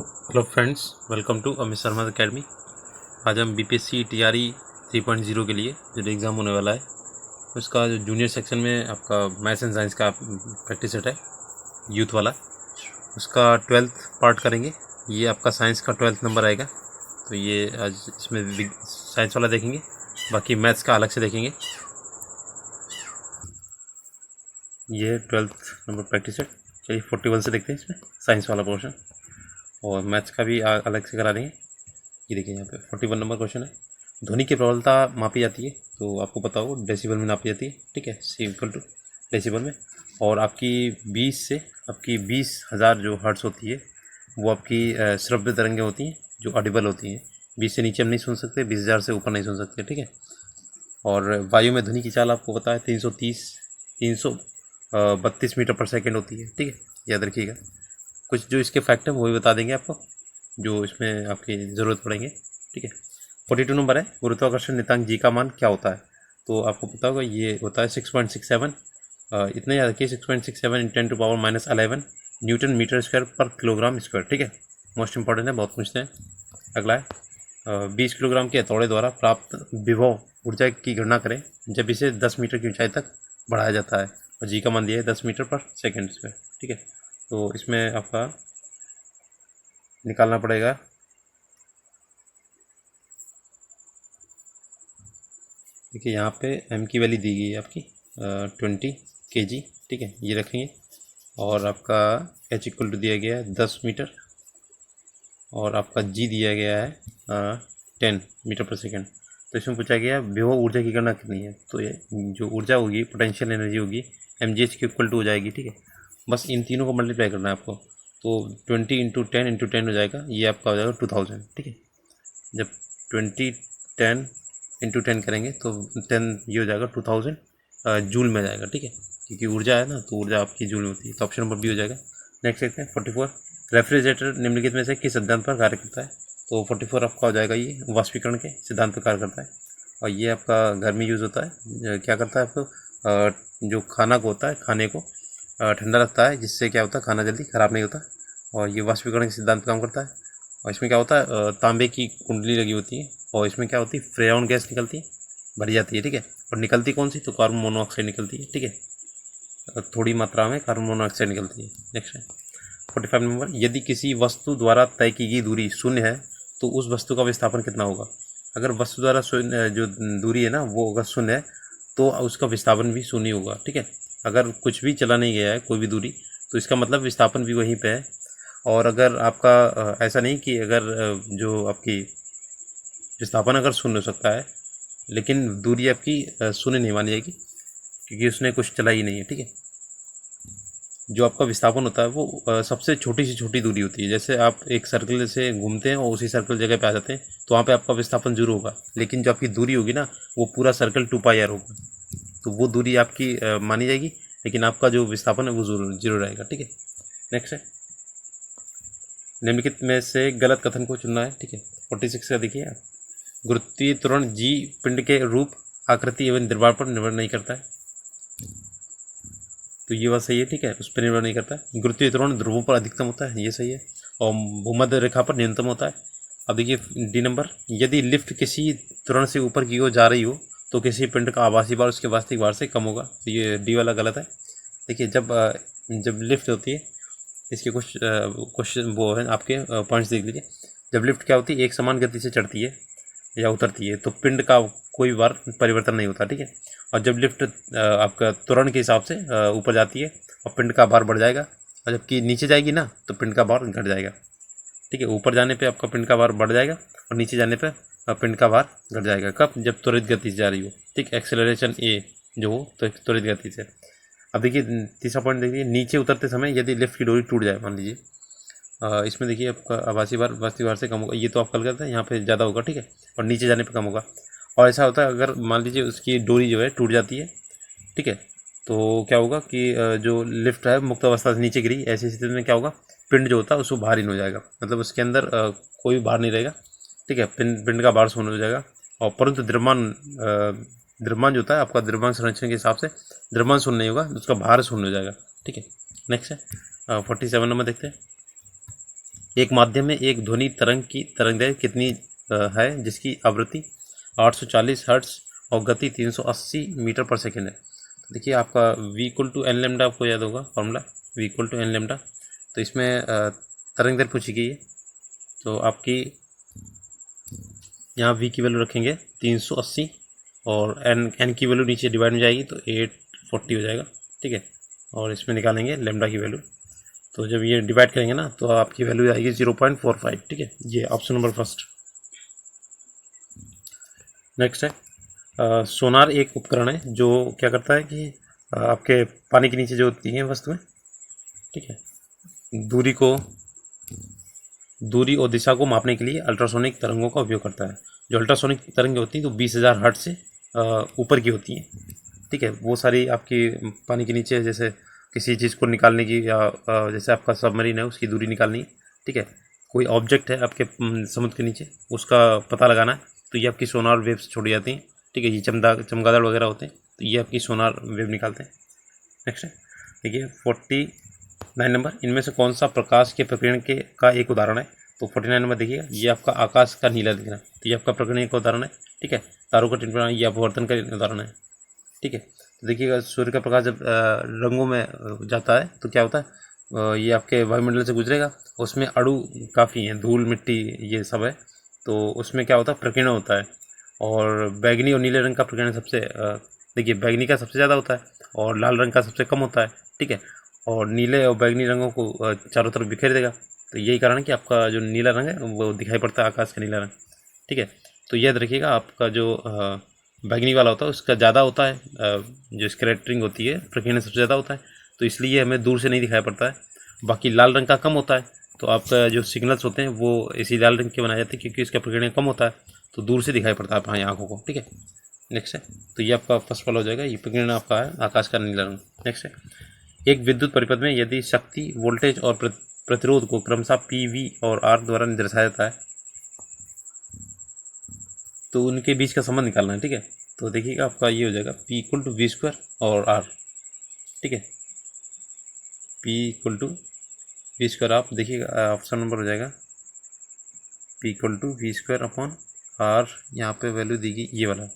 Hello friends, welcome to Amit Sharma Academy. आज हम BPSC TRE 3.0 के लिए जो एग्ज़ाम होने वाला है उसका जो जूनियर सेक्शन में आपका मैथ्स एंड साइंस का प्रैक्टिस सेट है यूथ वाला, उसका 12th पार्ट करेंगे। ये आपका साइंस का 12th नंबर आएगा, तो ये आज इसमें साइंस वाला देखेंगे, बाकी मैथ्स का अलग से देखेंगे। ये 12th नंबर प्रैक्टिस सेट। चलिए 41 से देखते हैं इसमें साइंस वाला पोर्शन, और मैथ्स का भी अलग से करा देंगे। ये देखिए यहाँ पे 41 नंबर क्वेश्चन है। ध्वनि की प्रबलता मापी जाती है, तो आपको पता हो डेसिबल में नापी जाती है, ठीक है, C = डेसिबल में। और आपकी 20 से आपकी 20,000 जो हर्ट्ज होती है वो आपकी श्रव्य तरंगें होती हैं जो ऑडिबल होती हैं। 20 से नीचे हम नहीं सुन सकते, 20,000 से ऊपर नहीं सुन सकते, ठीक है। और वायु में ध्वनि की चाल आपको पता है 332 मीटर पर सेकेंड होती है, ठीक है, याद रखिएगा। कुछ जो इसके फैक्ट है वो भी बता देंगे आपको, जो इसमें आपकी ज़रूरत पड़ेंगे, ठीक है। 42 नंबर है, गुरुत्वाकर्षण नियतांक जी का मान क्या होता है? तो आपको पता होगा ये होता है 6.67। इतना याद रखिए, 6.67 × 10⁻11 न्यूटन मीटर स्क्वायर पर किलोग्राम स्क्वायर, ठीक है। मोस्ट इंपॉर्टेंट है, बहुत पूछते हैं। अगला है 20 किलोग्राम के हथौड़े द्वारा प्राप्त विभव ऊर्जा की गणना करें जब इसे 10 मीटर की ऊंचाई तक बढ़ाया जाता है, और जी का मान दिया है 10 मीटर पर सेकेंड स्क्वायर, ठीक है। तो इसमें आपका निकालना पड़ेगा। देखिए यहाँ पे m की वैल्यू दी गई है आपकी 20 kg, ठीक है, ये रखेंगे। और आपका h = दिया गया है 10 मीटर, और आपका g दिया गया है 10 मीटर पर सेकेंड। तो इसमें पूछा गया विभव ऊर्जा की गणना कितनी है, तो ये जो ऊर्जा होगी, पोटेंशियल एनर्जी होगी, mgh के इक्वल टू हो जाएगी, ठीक है। बस इन तीनों को मल्टीप्लाई करना है आपको, तो 20 × 10 × 10 हो जाएगा, ये आपका हो जाएगा 2000, ठीक है। जब 20 10 × 10 करेंगे तो 10 ये हो जाएगा 2000 जूल में जाएगा, ठीक है, क्योंकि ऊर्जा है ना, तो ऊर्जा आपकी जूल में होती है, तो ऑप्शन नंबर बी हो जाएगा। नेक्स्ट देखते हैं 44, रेफ्रिजरेटर निम्नलिखित में से किस सिद्धांत पर कार्य करता है? तो 44 आपका हो जाएगा ये वाष्पीकरण के सिद्धांत पर कार्य करता है, और ये आपका घर में यूज़ होता है। क्या करता है आपको, जो खाना को होता है, खाने को ठंडा रखता है, जिससे क्या होता है खाना जल्दी ख़राब नहीं होता, और ये वाष्पीकरण के सिद्धांत काम करता है। और इसमें क्या होता है, तांबे की कुंडली लगी होती है, और इसमें क्या होती है, फ्रेऑन गैस निकलती है, भरी जाती है, ठीक है। और निकलती कौन सी, तो कार्बन मोनोऑक्साइड निकलती है, ठीक है, थोड़ी मात्रा में कार्बन मोनोऑक्साइड निकलती है। नेक्स्ट है 45 नंबर, यदि किसी वस्तु द्वारा तय की गई दूरी शून्य है तो उस वस्तु का विस्थापन कितना होगा? अगर वस्तु द्वारा जो दूरी है ना वो अगर शून्य है तो उसका विस्थापन भी शून्य होगा, ठीक है। अगर कुछ भी चला नहीं गया है, कोई भी दूरी, तो इसका मतलब विस्थापन भी वहीं पे है। और अगर आपका ऐसा नहीं कि अगर जो आपकी विस्थापन अगर शून्य हो सकता है, लेकिन दूरी आपकी शून्य नहीं मानी जाएगी, क्योंकि उसने कुछ चला ही नहीं है, ठीक है। जो आपका विस्थापन होता है वो सबसे छोटी से छोटी दूरी होती है। जैसे आप एक सर्कल से घूमते हैं और उसी सर्कल जगह पे आ जाते हैं, तो वहाँ पे आपका विस्थापन 0 होगा, लेकिन जो आपकी दूरी होगी ना वो पूरा सर्कल 2πr होगा, तो वो दूरी आपकी मानी जाएगी, लेकिन आपका जो विस्थापन है वो 0 रहेगा, ठीक है। नेक्स्ट है निम्नलिखित में से गलत कथन को चुनना है, ठीक है। 46 का देखिए आप, गुरुत्वीय त्वरण जी पिंड के रूप, आकृति एवं द्रव्यमान पर निर्भर नहीं करता है, तो ये बात सही है, ठीक है, उस पर निर्भर नहीं करता है। गुरुत्वीय त्वरण ध्रुवों पर अधिकतम होता है, ये सही है, और भूमध्य रेखा पर न्यूनतम होता है। अब देखिए डी नंबर, यदि लिफ्ट किसी त्वरण से ऊपर की ओर जा रही हो तो किसी पिंड का आभासी भार उसके वास्तविक भार से कम होगा, तो ये डी वाला गलत है। देखिए जब लिफ्ट होती है, इसके कुछ क्वेश्चन वो है आपके पॉइंट्स देख लीजिए। जब लिफ्ट क्या होती है, एक समान गति से चढ़ती है या उतरती है, तो पिंड का कोई बार परिवर्तन नहीं होता, ठीक है। और जब लिफ्ट आपका त्वरण के हिसाब से ऊपर जाती है और पिंड का भार बढ़ जाएगा, और जबकि नीचे जाएगी ना तो पिंड का भार घट जाएगा, ठीक है। ऊपर जाने पे आपका पिंड का भार बढ़ जाएगा और नीचे जाने पे पिंड का भार घट जाएगा। कब? जब त्वरित गति से जा रही हो, ठीक, एक्सेलरेशन ए जो हो तो त्वरित गति से। अब देखिए तीसरा पॉइंट देखिए, नीचे उतरते समय यदि लिफ्ट की डोरी टूट जाए, मान लीजिए, इसमें देखिए आपका आभासी भार वास्तविक भार से कम होगा, ये तो आप कल करते हैं, यहाँ पे ज़्यादा होगा, ठीक है, और नीचे जाने पे कम होगा। और ऐसा होता है अगर मान लीजिए उसकी डोरी जो है टूट जाती है, ठीक है, तो क्या होगा कि जो लिफ्ट है मुक्त अवस्था से नीचे गिरी, ऐसी स्थिति में क्या होगा, पिंड जो होता है उसको भार हीन हो जाएगा, मतलब उसके अंदर कोई भार नहीं रहेगा, ठीक है, पिंड का भार शून्य हो जाएगा। और परंतु द्रव्यमान जो होता है आपका, द्रव्यमान संरक्षण के हिसाब से द्रव्यमान शून्य नहीं होगा, उसका भार शून्य हो जाएगा, ठीक है। नेक्स्ट है 47 नंबर देखते हैं। एक माध्यम में एक ध्वनि तरंग की तरंगदैर्घ्य कितनी है जिसकी आवृत्ति 840 हर्ट्ज और गति 380 मीटर पर सेकेंड है। तो देखिए आपका v equal to n lambda आपको याद होगा formula, v equal to n lambda. तो इसमें तरंगदैर्घ्य पूछी गई है, तो आपकी यहाँ v की वैल्यू रखेंगे 380 और n की वैल्यू नीचे डिवाइड में जाएगी तो 840 हो जाएगा, ठीक है। और इसमें निकालेंगे लेमडा की वैल्यू, तो जब ये डिवाइड करेंगे ना तो आपकी वैल्यू आएगी 0.45, ठीक है। ये ऑप्शन नंबर फर्स्ट। नेक्स्ट है सोनार एक उपकरण है जो क्या करता है कि आपके पानी के नीचे जो होती है वस्तुएं, ठीक है, दूरी और दिशा को मापने के लिए अल्ट्रासोनिक तरंगों का उपयोग करता है। जो अल्ट्रासोनिक तरंगें होती हैं तो 20,000 हर्ट्ज से ऊपर की होती हैं, ठीक है। वो सारी आपकी पानी के नीचे जैसे किसी चीज़ को निकालने की या जैसे आपका सबमरीन है उसकी दूरी निकालनी है, ठीक है। कोई ऑब्जेक्ट है आपके समुद्र के नीचे उसका पता लगाना है तो ये आपकी सोनार वेव्स छोड़ी जाती हैं, ठीक है। ये चमगादड़ वगैरह होते हैं तो ये आपकी सोनार वेव निकालते हैं। नेक्स्ट है देखिए 49 नंबर, इनमें से कौन सा प्रकाश के प्रकीर्णन के का एक उदाहरण है। तो 49 नंबर देखिएगा, ये आपका आकाश का नीला दिखना, तो ये आपका प्रकीर्णन का उदाहरण है, ठीक है। तारों का टिमटिमाना ये अपवर्तन का उदाहरण है, ठीक है। तो देखिएगा सूर्य का प्रकाश जब रंगों में जाता है तो क्या होता है, ये आपके वायुमंडल से गुजरेगा, उसमें अणु काफ़ी हैं, धूल मिट्टी ये सब है, तो उसमें क्या होता है प्रकीर्णन होता है। और बैगनी और नीले रंग का प्रकीर्णन सबसे देखिए बैगनी का सबसे ज़्यादा होता है और लाल रंग का सबसे कम होता है, ठीक है। और नीले और बैगनी रंगों को चारों तरफ बिखेर देगा, तो यही कारण है कि आपका जो नीला रंग है वो दिखाई पड़ता है आकाश का नीला रंग, ठीक है। तो याद रखिएगा आपका जो बैगनी वाला होता है उसका ज़्यादा होता है, जो स्कैटरिंग होती है प्रकीर्णन सबसे ज़्यादा होता है, तो इसलिए हमें दूर से नहीं दिखाई पड़ता है। बाकी लाल रंग का कम होता है, तो आपका जो सिग्नल्स होते हैं वो इसी लाल रंग के बनाए जाते हैं क्योंकि इसका प्रकीर्णन कम होता है, तो दूर से दिखाई पड़ता है हमारी आँखों को, ठीक है। नेक्स्ट है, तो ये आपका फर्स्ट वाला हो जाएगा, ये प्रकीर्णन आपका है आकाश का नीला रंग। नेक्स्ट है, एक विद्युत परिपथ में यदि शक्ति वोल्टेज और प्रतिरोध को क्रमशः पी वी और आर द्वारा दर्शाया जाता है तो उनके बीच का संबंध निकालना है, ठीक है। तो देखिएगा आपका ये हो जाएगा P equal to we square और R, ठीक है। P इक्वल टू वी स्क्वायर, आप देखिएगा ऑप्शन नंबर हो जाएगा P equal to we square upon R, यहाँ पे वैल्यू देगी ये वाला,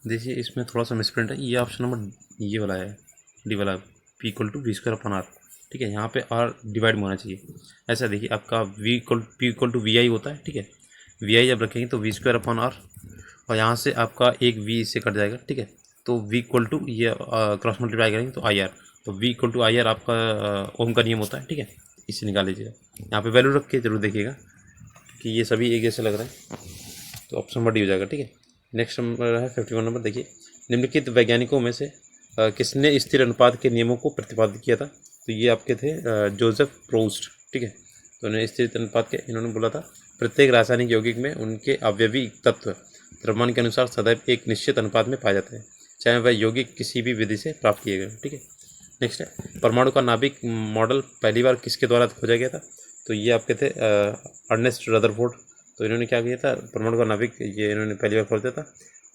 देखिए इसमें थोड़ा सा मिसप्रिंट है, ये ऑप्शन नंबर ये वाला है डी वाला, P equal to we square upon R, ठीक है। यहाँ पे R डिवाइड में होना चाहिए, ऐसा देखिए आपका P इक्वल टू वी आई होता है, ठीक है। वी आई जब रखेंगे तो वी स्क्वायर अपॉन R और यहाँ से आपका एक V से कट जाएगा, ठीक है। तो V इक्वल टू ये क्रॉस मल्टीप्लाई करेंगे तो आई आर, तो V equal to I R आपका ओम का नियम होता है, ठीक है। इसे निकाल लीजिएगा, यहाँ पे वैल्यू रख के जरूर देखिएगा कि ये सभी एक जैसे लग रहे हैं, तो ऑप्शन नंबर डी हो जाएगा, ठीक है। नेक्स्ट नंबर है 51 नंबर, देखिए निम्नलिखित वैज्ञानिकों में से किसने स्थिर अनुपात के नियमों को प्रतिपादित किया था। तो ये आपके थे जोसेफ प्रोस्ट, ठीक है। तो उन्होंने स्थिर अनुपात के इन्होंने बोला था प्रत्येक रासायनिक यौगिक में उनके अवयवी तत्व द्रव्यमान के अनुसार सदैव एक निश्चित अनुपात में पाए जाते हैं, चाहे वह यौगिक किसी भी विधि से प्राप्त किए गए, ठीक है। नेक्स्ट है परमाणु का नाभिक मॉडल पहली बार किसके द्वारा खोजा गया था। तो ये आपके थे अर्नेस्ट रदरफोर्ड, तो इन्होंने क्या किया था परमाणु का नाभिक ये इन्होंने पहली बार खोजा था।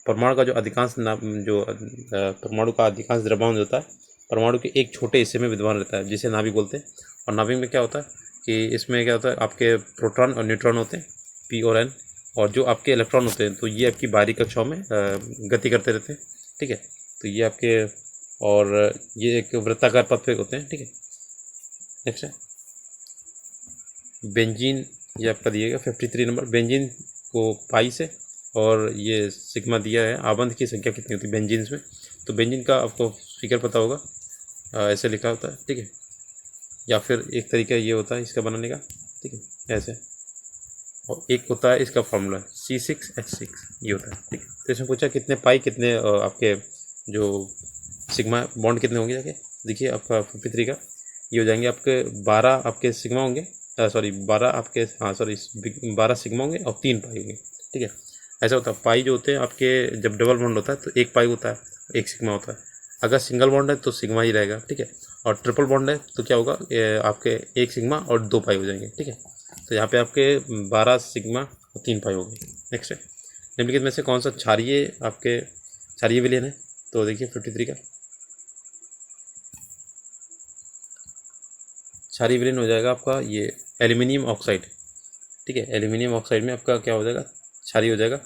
परमाणु का जो अधिकांश परमाणु का अधिकांश द्रव्यमान होता है परमाणु के एक छोटे हिस्से में विद्यमान रहता है जिसे नाभिक बोलते हैं। और नाभिक में क्या होता है कि इसमें क्या होता है आपके प्रोटॉन और न्यूट्रॉन होते हैं पी और एन, और जो आपके इलेक्ट्रॉन होते हैं तो ये आपकी बाहरी कक्षाओं में गति करते रहते हैं, ठीक है। तो ये आपके और ये एक वृत्ताकार पथ पे होते हैं, ठीक है। नेक्स्ट है बेंजीन, ये आपका दिएगा 53 नंबर, बेंजीन को पाई से और ये सिग्मा दिया है, आबंध की संख्या कितनी होती है बेंजीन में। तो बेंजीन का आपको फिगर पता होगा, ऐसे लिखा होता है, ठीक है। या फिर एक तरीका ये होता है इसका बनाने का, ठीक है, ऐसे। और एक होता है इसका फॉर्मूला C6H6 ये होता है, ठीक है। तो इसमें पूछा कितने पाई कितने आपके जो सिग्मा बॉन्ड कितने होंगे जाके, देखिए आपका 53 का ये हो जाएंगे आपके 12 आपके सिग्मा होंगे, सॉरी 12 आपके, हाँ सॉरी 12 सिग्मा होंगे और 3 पाई होंगे, ठीक है। ऐसा होता है पाई जो होते हैं आपके जब डबल बॉन्ड होता है तो एक पाई होता है एक सिग्मा होता है, अगर सिंगल बॉन्ड है तो सिग्मा ही रहेगा, ठीक है। और ट्रिपल बॉन्ड है तो क्या होगा आपके एक सिग्मा और 2 पाई हो जाएंगे, ठीक है। तो यहाँ पे आपके 12 सिग्मा और 3 पाई हो गए। नेक्स्ट है निम्नलिखित में से कौन सा क्षारीय आपके क्षारीय विलयन है। तो देखिए 53 का क्षारीय विलीन हो जाएगा आपका ये एल्यूमिनियम ऑक्साइड, ठीक है। एल्यूमिनियम ऑक्साइड में आपका क्या हो जाएगा, क्षारीय हो जाएगा,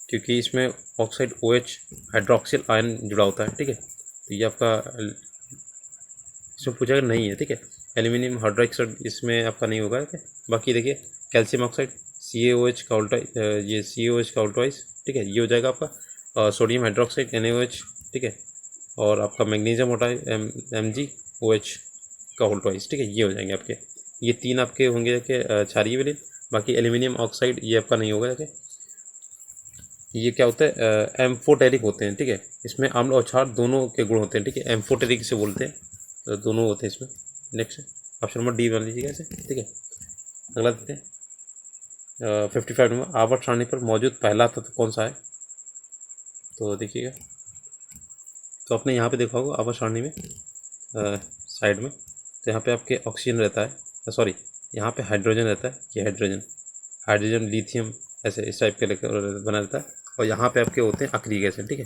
क्योंकि इसमें ऑक्साइड OH हाइड्रोक्सिल आयन जुड़ा होता है, ठीक है। तो ये आपका इसमें पूछा अगर नहीं है, ठीक है। एल्यूमिनियम हाइड्रोक्साइड इसमें आपका नहीं होगा, ठीक है। बाकी देखिए कैल्शियम ऑक्साइड CaOH का उल्टा, ये CaOH का उल्टाइज, ठीक है, ये हो जाएगा आपका सोडियम हाइड्रोक्साइड NaOH, ठीक है। और आपका मैग्नीशियम होता है MgOH का उल्टाइज, ठीक है, ये हो जाएंगे आपके। ये तीन आपके होंगे कि क्षारीय विलीन। बाकी एल्यूमिनियम ऑक्साइड ये आपका नहीं होगा, ठीक है। ये क्या होता है, एम्फोटेरिक होते हैं, ठीक है। इसमें अम्ल और क्षार दोनों के गुण होते हैं, ठीक है। एम्फोटेरिक से बोलते हैं, तो दोनों होते हैं इसमें। नेक्स्ट ऑप्शन नंबर डी मान लीजिएगा ऐसे, ठीक है। अगला देखते हैं 55 नंबर, आवर्त सारणी पर मौजूद पहला तत्व कौन सा है। तो देखिएगा, तो आपने यहाँ पे देखा होगा आवर्त सारणी में साइड में, तो यहाँ पे आपके ऑक्सीजन रहता है, सॉरी यहाँ पे हाइड्रोजन रहता है, ये हाइड्रोजन लिथियम ऐसे इस टाइप के लेकर बना रहता है। और यहाँ पे आपके होते हैं अक्रिय गैसें, ठीक है।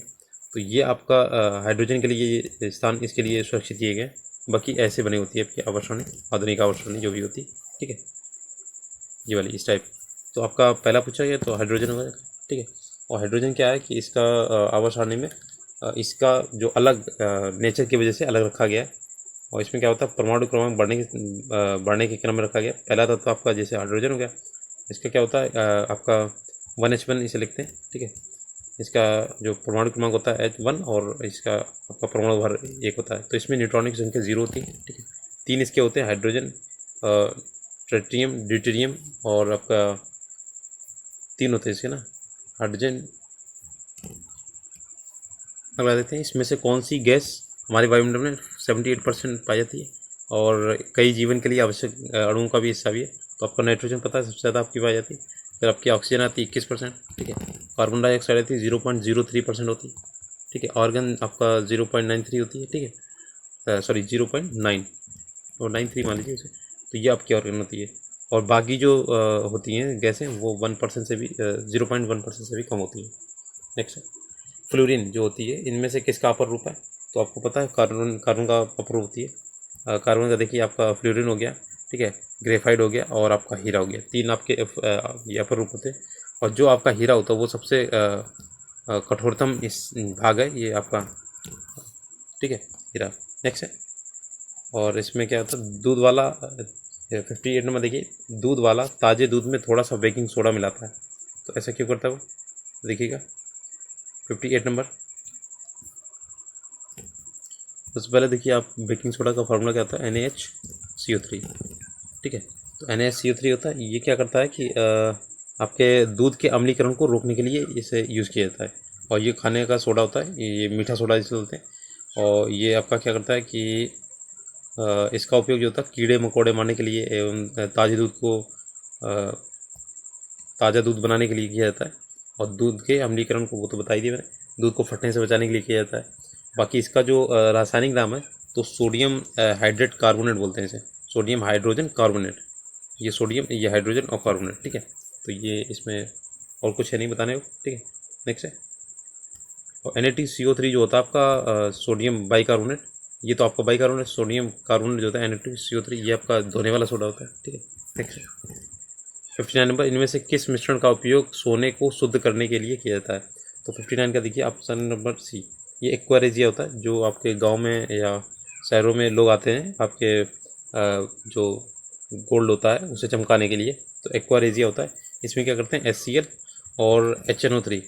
तो ये आपका हाइड्रोजन के लिए ये स्थान इसके लिए सुरक्षित किए गए। बाकी ऐसे बनी होती है आपकी आवर्त सारणी, आधुनिक आवर्त सारणी जो भी होती है, ठीक है, ये वाली इस टाइप। तो आपका पहला पूछा गया तो हाइड्रोजन होगा, ठीक है। और हाइड्रोजन क्या है कि इसका आवर्त सारणी में इसका जो अलग नेचर की वजह से अलग रखा गया है। और इसमें क्या होता है, परमाणु क्रमांक बढ़ने के क्रम में रखा गया। पहला तत्व आपका जैसे हाइड्रोजन हो गया, इसका क्या होता है आपका 1H1 इसे लिखते हैं, ठीक है। इसका जो परमाणु क्रमांक होता है H1 और इसका आपका परमाणु भार 1 होता है। तो इसमें न्यूट्रॉनों की संख्या 0 होती है, ठीक है। 3 इसके होते हैं, हाइड्रोजन, ट्रिटियम, ड्यूटेरियम और आपका 3 होते हैं इसके ना, हाइड्रोजन। अगला देखते हैं, इसमें से कौन सी गैस हमारे वायुमंडल में 78% पाई जाती है और कई जीवन के लिए आवश्यक अणुओं का भी हिस्सा भी है। तो आपको नाइट्रोजन पता है सबसे ज़्यादा आपकी पाई जाती है। फिर आपकी ऑक्सीजन आती है 21%, ठीक है। कार्बन डाइऑक्साइड आती है 0.03% होती है, ठीक है। ऑर्गन आपका 0.93 होती है, ठीक है, सॉरी 0.9 और 93 मान लीजिए उसे। तो ये आपकी ऑर्गन होती है। और बाकी जो होती हैं गैसें वो 1% से भी 0.1% से भी कम होती हैं। नेक्स्ट फ्लोरीन जो होती है, इनमें से किसका अपर रूप है। तो आपको पता है कार्बन का अपर रूप होती है। कार्बन का देखिए आपका फ्लोरीन हो गया, ठीक है, ग्रेफाइट हो गया और आपका हीरा हो गया। 3 आपके ये अपर रूप होते हैं। और जो आपका हीरा होता है वो सबसे कठोरतम इस भाग है ये आपका, ठीक है, हीरा। नेक्स्ट है, और इसमें क्या होता है, दूध वाला 58 नंबर देखिए, दूध वाला ताज़े दूध में थोड़ा सा बेकिंग सोडा मिलाता है। तो ऐसा क्यों करता है वो, देखिएगा 58 नंबर। सबसे पहले देखिए आप, बेकिंग सोडा का फार्मूला क्या होता है, NaHCO3, ठीक है। तो NaHCO3 होता है, ये क्या करता है कि आपके दूध के अम्लीकरण को रोकने के लिए इसे यूज़ किया जाता है। और ये खाने का सोडा होता है, ये मीठा सोडा जिसे बोलते हैं। और ये आपका क्या करता है कि इसका उपयोग जो होता है कीड़े मकोड़े मारने के लिए एवं ताज़ा दूध बनाने के लिए किया जाता है। और दूध के अम्लीकरण को वो तो बता ही दिया मैंने, दूध को फटने से बचाने के लिए किया जाता है। बाकी इसका जो रासायनिक नाम है तो सोडियम हाइड्रेट कार्बोनेट बोलते हैं इसे, सोडियम हाइड्रोजन कार्बोनेट। ये सोडियम, ये हाइड्रोजन और कार्बोनेट, ठीक है। तो ये इसमें और कुछ है नहीं बताने को, ठीक है। नेक्स्ट है, और NaCO3 जो होता है आपका सोडियम बाइकार्बोनेट, ये तो आपका बाइकार्बोनेट, सोडियम कार्बोनेट जो होता है NaCO3 ये आपका धोने वाला सोडा होता है, ठीक है। नेक्स्ट 59 नंबर, इनमें से किस मिश्रण का उपयोग सोने को शुद्ध करने के लिए किया जाता है। तो 59 का देखिए ऑप्शन नंबर सी, ये एक्वारेजिया होता है, जो आपके गांव में या शहरों में लोग आते हैं आपके जो गोल्ड होता है उसे चमकाने के लिए, तो एक्वारेजिया होता है। इसमें क्या करते हैं, HCl और HNO3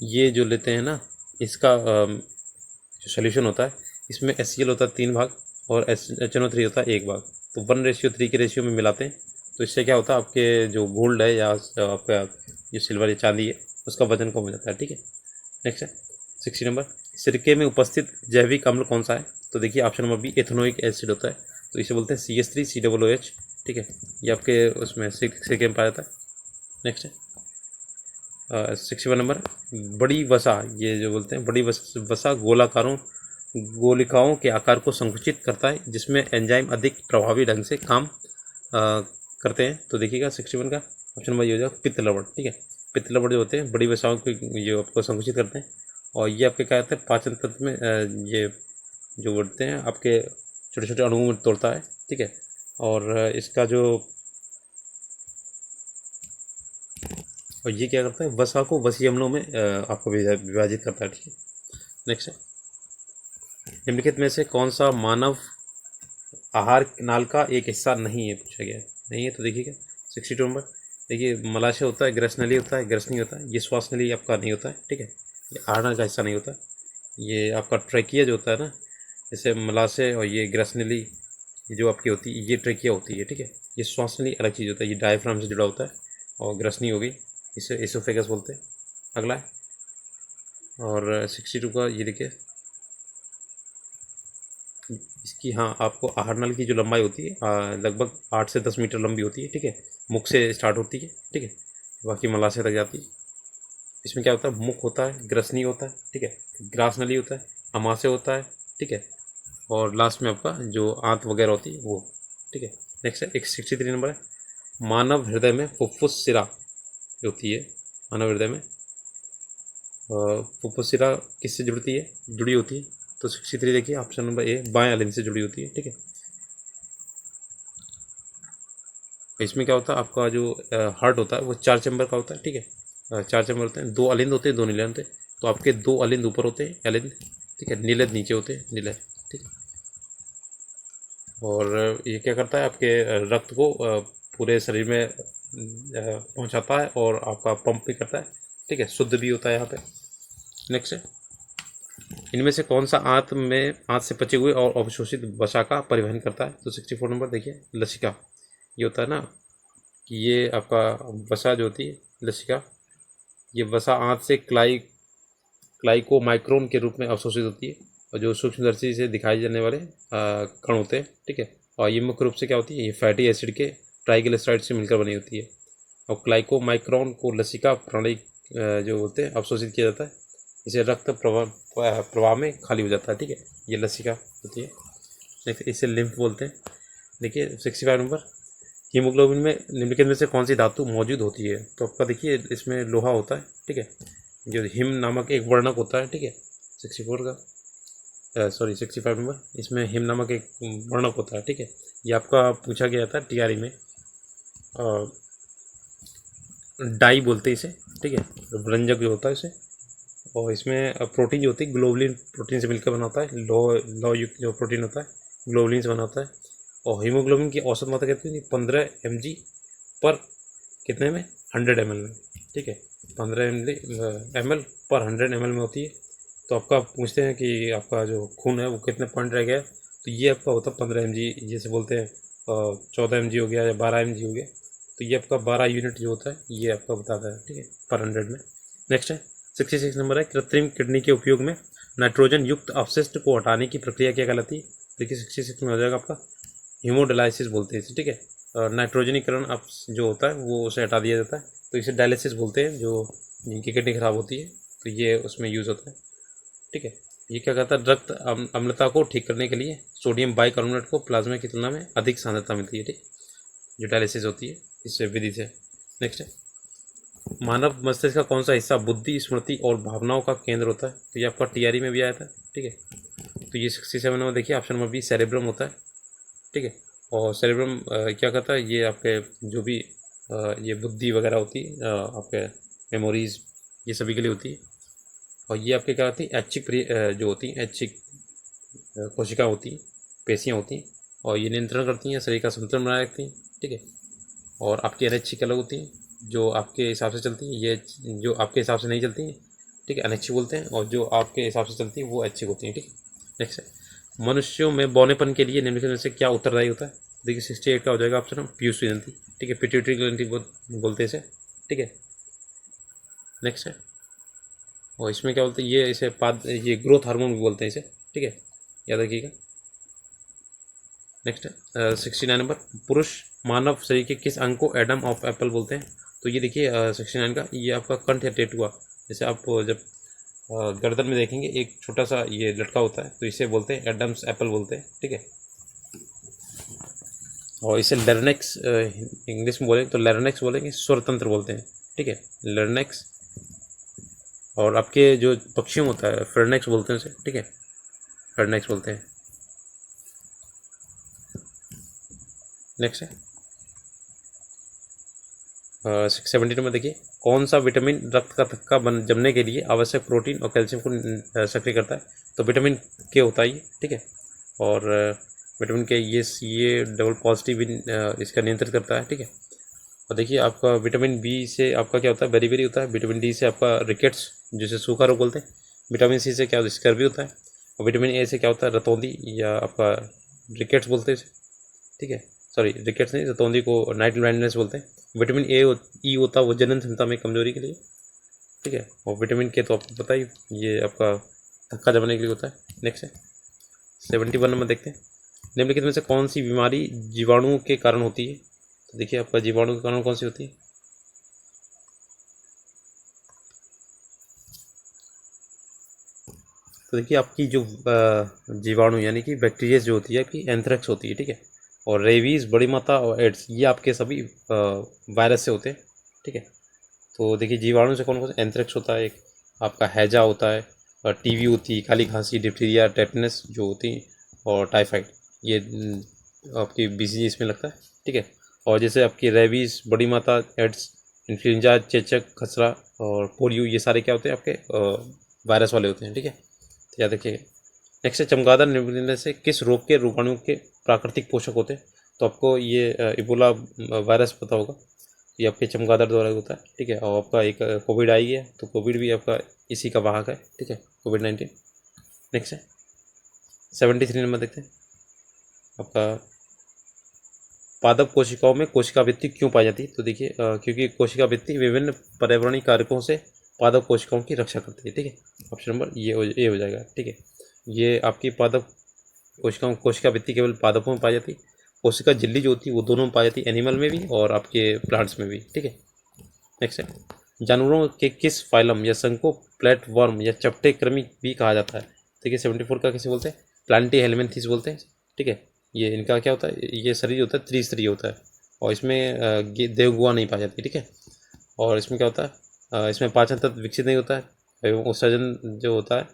ये जो लेते हैं ना, इसका जो सोल्यूशन होता है इसमें HCl होता है 3 भाग और HNO3 होता है 1 भाग। तो 1:3 के रेशियो में मिलाते हैं। तो इससे क्या होता है, आपके जो गोल्ड है या आपका जो सिल्वर या चांदी है उसका वजन कम हो जाता है, ठीक है। नेक्स्ट है 60 नंबर, सिरके में उपस्थित जैविक अम्ल कौन सा है। तो देखिए option number B, ethanoic acid होता है। तो इसे बोलते हैं CH3COOH, ठीक है। ये आपके उसमें सिरके में पाया जाता है। नेक्स्ट है 61 नंबर, बड़ी वसा, ये जो बोलते हैं बड़ी वसा गोलिकाओं के आकार को संकुचित करता है, जिसमें एंजाइम अधिक प्रभावी ढंग से काम करते हैं। तो देखिएगा 61 का ऑप्शन नंबर ये हो जाएगा पित्त लवण, ठीक है। पित्त लवण जो होते हैं बड़ी वसाओं को ये आपको संकुचित करते हैं। और ये आपके क्या होता है, पाचन तंत्र में ये जो बोलते हैं आपके छोटे छोटे अणुओं में तोड़ता है, ठीक है। और इसका जो और ये क्या करता है, वसा को वसीय अम्लों में आपको विभाजित करता है, ठीक है। नेक्स्ट है, निम्नलिखित में से कौन सा मानव आहार नाल का एक हिस्सा नहीं है, पूछा गया है। नहीं है तो देखिएगा 62 नंबर। देखिए मलाशय होता है, ग्रसनली होता है, ग्रस नहीं होता है, ये श्वास नली आपका नहीं होता है, ठीक है। ये आहार नाल का हिस्सा नहीं होता है। ये आपका ट्रैकिया जो होता है ना, जैसे मलाशय और ये ग्रसनली ये जो आपकी होती है, ये ट्रैकिया होती है, ठीक है। ये श्वास नली अलग चीज़ होता है, ये डायफ्राम से जुड़ा होता है। और ग्रसनी हो गई, इसे एसोफेगस बोलते हैं। अगला है, और 62 का ये देखिए इसकी, हाँ आपको आहार नल की जो लंबाई होती है लगभग 8 से 10 मीटर लंबी होती है, ठीक है। मुख से स्टार्ट होती है, ठीक है, बाकी मलाशय तक जाती है। इसमें क्या होता है, मुख होता है, ग्रसनी होता है, ठीक है, ग्रास नली होता है, अमाशय होता है, ठीक है, और लास्ट में आपका जो आंत वगैरह होती है वो, ठीक है। नेक्स्ट है 63 नंबर है, मानव हृदय में फुफ्फुस सिरा जो होती है, मानव हृदय में फुफ्फुस सिरा किससे जुड़ी होती है। तो 63 देखिए ऑप्शन नंबर ए, बाएं अलिंद से जुड़ी होती है, ठीक है। इसमें क्या होता है, आपका जो हार्ट होता है वो 4 चैम्बर का होता है, ठीक है। 4 चैम्बर होते हैं, 2 अलिंद होते हैं, 2 नीलंद होते हैं। तो आपके 2 अलिंद ऊपर होते हैं, अलिंद, ठीक है, नीलंद नीचे होते हैं, नीलंद, ठीक है। और ये क्या करता है, आपके रक्त को पूरे शरीर में पहुंचाता है और आपका पंप भी करता है, ठीक है, शुद्ध भी होता है यहाँ पे। नेक्स्ट है, इनमें से कौन सा आंत से पचे हुए और अवशोषित वसा का परिवहन करता है। तो 64 नंबर देखिए लसिका, ये होता है ना कि ये आपका वसा जो होती है लसिका, ये वसा आंत से क्लाइकोमाइक्रोन के रूप में अवशोषित होती है, और जो सूक्ष्मदर्शी से दिखाई जाने वाले कण होते हैं, ठीक है। और ये मुख्य रूप से क्या होती है, ये फैटी एसिड के ट्राइग्लिसराइड से मिलकर बनी होती है। और क्लाइकोमाइक्रोन को लसिका प्रणाली जो बोलते हैं अवशोषित किया जाता है, इसे रक्त प्रवाह में खाली हो जाता है, ठीक है, ये लसिका होती है। नेक्स्ट इसे लिम्फ बोलते हैं। देखिए 65 नंबर, हीमोग्लोबिन में निम्नलिखित में से कौन सी धातु मौजूद होती है। तो आपका देखिए इसमें लोहा होता है, ठीक है, जो हिम नामक एक वर्णक होता है, ठीक है। 64 का 65 नंबर, इसमें हिम नामक एक वर्णक होता है, ठीक है। ये आपका पूछा गया था टीआरई में, डाई बोलते हैं इसे, ठीक है, रंजक जो होता है इसे। और इसमें प्रोटीन जो होती है ग्लोबुलिन प्रोटीन से मिलकर बना होता है, लौ युक्त जो प्रोटीन होता है ग्लोबुलिन से बना होता है। और हीमोग्लोबिन की औसत मात्रा कितनी थी, 15 mg पर कितने में, 100 ml में, ठीक है, 15 ml पर 100 ml में होती है। तो आपका पूछते हैं कि आपका जो खून है वो कितने पॉइंट रह गया, तो ये आपका होता है 15 mg, जैसे बोलते हैं 14 mg हो गया या 12 mg हो गया, तो ये आपका 12 यूनिट जो होता है ये आपका बताता है, ठीक है, पर 100 में। नेक्स्ट है 66 नंबर है, कृत्रिम किडनी के उपयोग में नाइट्रोजन युक्त अपशिष्ट को हटाने की प्रक्रिया क्या कहलाती है। देखिए 66 में हो जाएगा आपका हीमोडायलिसिस बोलते हैं इसे, ठीक है। नाइट्रोजनीकरण अब जो होता है वो उसे हटा दिया जाता है, तो इसे डायलिसिस बोलते हैं, जो जिनकी किडनी खराब होती है तो ये उसमें यूज़ होता है, ठीक है। ये क्या कहता है, रक्त अम्लता को ठीक करने के लिए सोडियम बाइकार्बोनेट को प्लाज्मा की तुलना में अधिक सांद्रता मिलती है, ठीक, जो डायलिसिस होती है इस विधि से। नेक्स्ट है, मानव मस्तिष्क का कौन सा हिस्सा बुद्धि, स्मृति और भावनाओं का केंद्र होता है। तो ये आपका टीआरई में भी आया था, ठीक है। तो ये 67 में देखिए ऑप्शन नंबर बी सेरेब्रम होता है, ठीक है। और सेरेब्रम क्या करता है, ये आपके जो भी ये बुद्धि वगैरह होती है आपके मेमोरीज, ये सभी के लिए होती है। और ये आपके क्या होती है, ऐच्छिक जो होती है ऐच्छिक कोशिका होती हैं, पेशियाँ होती हैं, और ये नियंत्रण करती हैं, शरीर का संतुलन बनाए रखती हैं, ठीक है। और आपकी अनैच्छिक अलग होती हैं, जो आपके हिसाब से चलती हैं, ये जो आपके हिसाब से नहीं चलती हैं, ठीक है, अनैच्छिक बोलते हैं, और जो आपके हिसाब से चलती हैं वो ऐच्छिक होती हैं, ठीक है। नेक्स्ट है, मनुष्यों में बौनेपन के लिए निम्नलिखित में से क्या उत्तरदायी होता है। देखिए 68 का हो जाएगा ऑप्शन पीयूष ग्रंथि, ठीक है, पिट्यूटरी ग्रंथि बोलते हैं इसे, ठीक है। नेक्स्ट है, और इसमें क्या बोलते हैं, ये इसे ये ग्रोथ हार्मोन भी बोलते हैं इसे, ठीक है, याद रखिएगा। नेक्स्ट है 69 नंबर, पुरुष मानव शरीर के किस अंग को एडम ऑफ एप्पल बोलते हैं। तो ये देखिए 69 का, ये आपका कंठ या टेटुआ, जैसे आप जब गर्दन में देखेंगे एक छोटा सा ये लटका होता है, तो इसे बोलते हैं एडम्स एप्पल बोलते हैं, ठीक है। और इसे लर्नेक्स इंग्लिश में बोलेंगे तो लर्नेक्स बोलेंगे, स्वरतंत्र बोलते हैं, ठीक है, लर्नेक्स। और आपके जो पक्षियों में होता है फ्रेनेक्स बोलते हैं उसे, ठीक है, फ्रेनेक्स बोलते हैं। नेक्स्ट है 70 नंबर देखिए, कौन सा विटामिन रक्त का थक्का बन जमने के लिए आवश्यक प्रोटीन और कैल्शियम को सक्रिय करता है? तो विटामिन के होता है ये, ठीक है। और विटामिन के ये डबल पॉजिटिव इसका नियंत्रित करता है, ठीक है। और देखिए आपका विटामिन बी से आपका क्या होता है, बेरी बेरी होता है। विटामिन डी से आपका रिकेट्स जिसे सूखा रोग बोलते हैं। विटामिन सी से क्या होता है, स्कर्वी होता है। और विटामिन ए से क्या होता है, रतौंधी या आपका रिकेट्स बोलते हैं इसे, ठीक है। सॉरी रिकेट्स नहीं, रतौंधी को नाइट ब्लाइंडनेस बोलते हैं। विटामिन ई होता है वो जनन क्षमता में कमजोरी के लिए, ठीक है। और विटामिन के तो आपको पता ही, ये आपका थक्का जमाने के लिए होता है। नेक्स्ट है 71 नंबर देखते हैं, निम्नलिखित में से कौन सी बीमारी जीवाणुओं के कारण होती है? तो देखिए आपका जीवाणु के कारण कौन सी होती है? तो देखिए आपकी जो जीवाणु यानी कि बैक्टीरिया जो होती है आपकी एंथ्रेक्स होती है, ठीक है। और रेबीज, बड़ी माता और एड्स ये आपके सभी वायरस से होते हैं, ठीक है। तो देखिए जीवाणु से कौन कौन से, एंथ्रेक्स होता है एक, आपका हैजा होता है, और टीवी होती है, काली खांसी, डिप्थीरिया, टेटनस जो होती है, और टाइफाइड, ये आपकी बीसीजी इसमें लगता है, ठीक है। और जैसे आपकी रेबीज, बड़ी माता, एड्स, इन्फ्लुएंजा, चेचक, खसरा और पोलियो ये सारे क्या होते हैं आपके वायरस वाले होते हैं, ठीक है। तो याद रखिएगा। नेक्स्ट है चमगादड़ निम्नलिखित से किस रोग के रोगाणु के प्राकृतिक पोषक होते हैं? तो आपको ये इबोला वायरस पता होगा, ये आपके चमगादड़ द्वारा होता है, ठीक है। और आपका एक कोविड आई है, तो कोविड भी आपका इसी का वाहक है, ठीक है, कोविड-19। नेक्स्ट है 73 नंबर देखते हैं, आपका पादप कोशिकाओं में कोशिका भित्ति क्यों पाई जाती है? तो देखिए क्योंकि कोशिका भित्ति विभिन्न पर्यावरणीय कारकों से पादप कोशिकाओं की रक्षा करती है, ठीक है। ऑप्शन नंबर ये हो जाएगा, ठीक है। ये आपकी पादप कोशिका भित्ति केवल पादपों में पाई जाती है। कोशिका झिल्ली जो होती है वो दोनों में पाई जाती है, एनिमल में भी और आपके प्लांट्स में भी, ठीक है। नेक्स्ट है जानवरों के किस फाइलम या संघ को प्लेटवर्म या चपटे कृमि भी कहा जाता है? देखिए 74 का किसे बोलते हैं, प्लांटी हेलमिंथेस बोलते हैं, ठीक है। ये इनका क्या होता है, ये शरीर होता है त्रिस्तरीय होता है, और इसमें देवगुआ नहीं पाई जाती, ठीक है। और इसमें क्या होता है, इसमें पाचन तंत्र विकसित नहीं होता है एवं उत्सर्जन जो होता है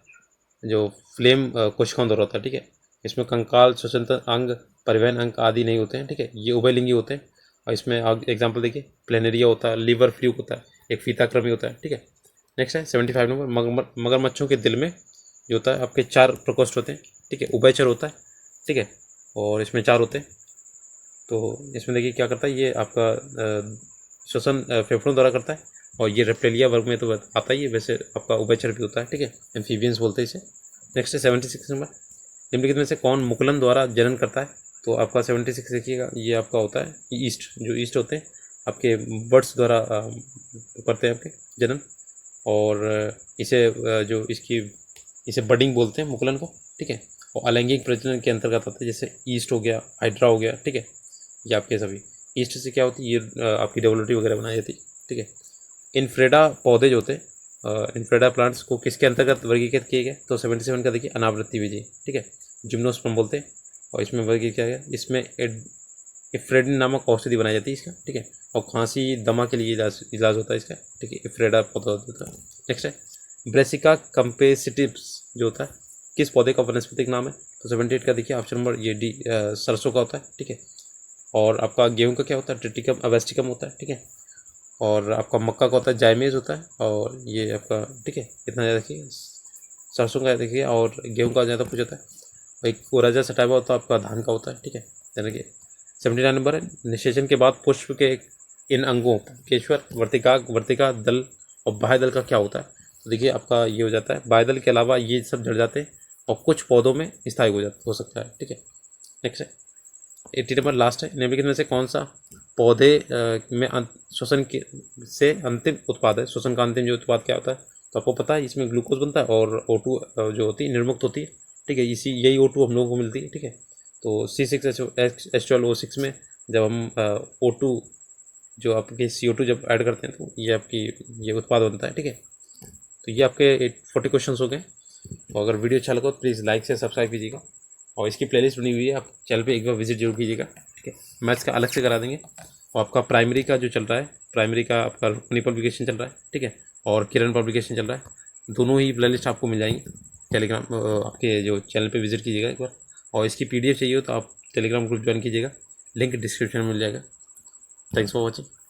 जो फ्लेम कोशिकाओं द्वारा होता है, ठीक है। इसमें कंकाल, श्वसन तंत्र अंग, परिवहन अंग आदि नहीं होते हैं, ठीक है। ये उभयलिंगी होते हैं। और इसमें एग्जाम्पल देखिए, प्लेनेरिया होता है, लीवर फ्लूक होता है, एक फीताकृमि होता है, ठीक है। नेक्स्ट है 75 नंबर, मगरमच्छों के दिल में जो होता है आपके 4 प्रकोष्ठ होते हैं, ठीक है। उभयचर होता है, ठीक है, और इसमें 4 होते हैं। तो इसमें देखिए क्या करता है, ये आपका श्वसन फेफड़ों द्वारा करता है, और ये रेप्टिलिया वर्ग में तो आता ही है, वैसे आपका उभयचर भी होता है, ठीक है। एम्फीबियंस बोलते हैं इसे। नेक्स्ट है 76 नंबर, निम्नलिखित में से कौन मुकुलन द्वारा जनन करता है? तो आपका 76 देखिएगा, ये आपका होता है ईस्ट, जो ईस्ट होते हैं आपके बर्ड्स द्वारा करते हैं आपके जनन। और इसे जो इसकी इसे बडिंग बोलते हैं मुकुलन को, ठीक है। और अलैंगिक प्रजनन के अंतर्गत आता है, जैसे ईस्ट हो गया, हाइड्रा हो गया, ठीक है। ये आपके सभी ईस्ट से क्या होती है, ये आपकी डेवलपमेंट वगैरह बनाई जाती है, ठीक है। इनफ्रेडा पौधे जो होते हैं, इनफ्रेडा प्लांट्स को किसके अंतर्गत वर्गीकृत किए गए? तो 77 का देखिए अनावृत्ति विधि, ठीक है, जिम्नोस्पर्म बोलते हैं। और इसमें वर्गीकृत किया गया, इसमें इफ्रेडिन नामक औषधि बनाई जाती है इसका, ठीक है। और खांसी दमा के लिए इलाज होता है इसका, ठीक है, इफ्रेडा पौधा होता है। नेक्स्ट है ब्रेसिका कंपेसिटिव्स जो होता है किस पौधे का वनस्पतिक नाम है? तो 78 का देखिए ऑप्शन नंबर ये डी, सरसों का होता है, ठीक है। और आपका गेहूं का क्या होता है, ट्रिटिकम अवेस्टिकम होता है, ठीक है। और आपका मक्का का होता है जायमेज होता है, और ये आपका, ठीक है, इतना ज़्यादा देखिए। सरसों का देखिए, और गेहूं का ज़्यादा कुछ होता है। एक कोराजा सटाइवा होता है आपका धान का होता है, ठीक है। यानी कि 79 नंबर है निषेचन के बाद पुष्प के इन अंगों केश्वर, वर्तिका दल और बाह्य दल का क्या होता है? तो देखिए आपका ये हो जाता है, बाह्य दल के अलावा ये सब झड़ जाते हैं, और कुछ पौधों में स्थायी हो सकता है, ठीक है। नेक्स्ट है 80 नंबर लास्ट है, निम्नलिखित में से कौन सा पौधे में श्वसन के से अंतिम उत्पाद है? श्वसन का अंतिम जो उत्पाद क्या होता है? तो आपको पता है इसमें ग्लूकोज बनता है, और O2 जो होती है निर्मुक्त होती है, ठीक है। यही O2 हम लोगों को मिलती है, ठीक है। तो C6H12O6 में जब हम O2 जो आपके CO2 जब ऐड करते हैं, तो ये आपकी ये उत्पाद बनता है, ठीक है। तो ये आपके 40 क्वेश्चन हो गए। और अगर वीडियो अच्छा लगा तो प्लीज़ लाइक से सब्सक्राइब कीजिएगा, और इसकी प्लेलिस्ट बनी हुई है, आप चैनल पे एक बार विजिट जरूर कीजिएगा, ठीक है। मैथ्स का अलग से करा देंगे। और आपका प्राइमरी का जो चल रहा है, प्राइमरी का आपका रुक्मिणी पब्लिकेशन चल रहा है, ठीक है, और किरण पब्लिकेशन चल रहा है। दोनों ही प्लेलिस्ट आपको मिल जाएंगी टेलीग्राम, आपके जो चैनल पे विजिट कीजिएगा एक बार। और इसकी PDF चाहिए हो तो आप टेलीग्राम ग्रुप ज्वाइन कीजिएगा, लिंक डिस्क्रिप्शन में मिल जाएगा। Thanks for watching.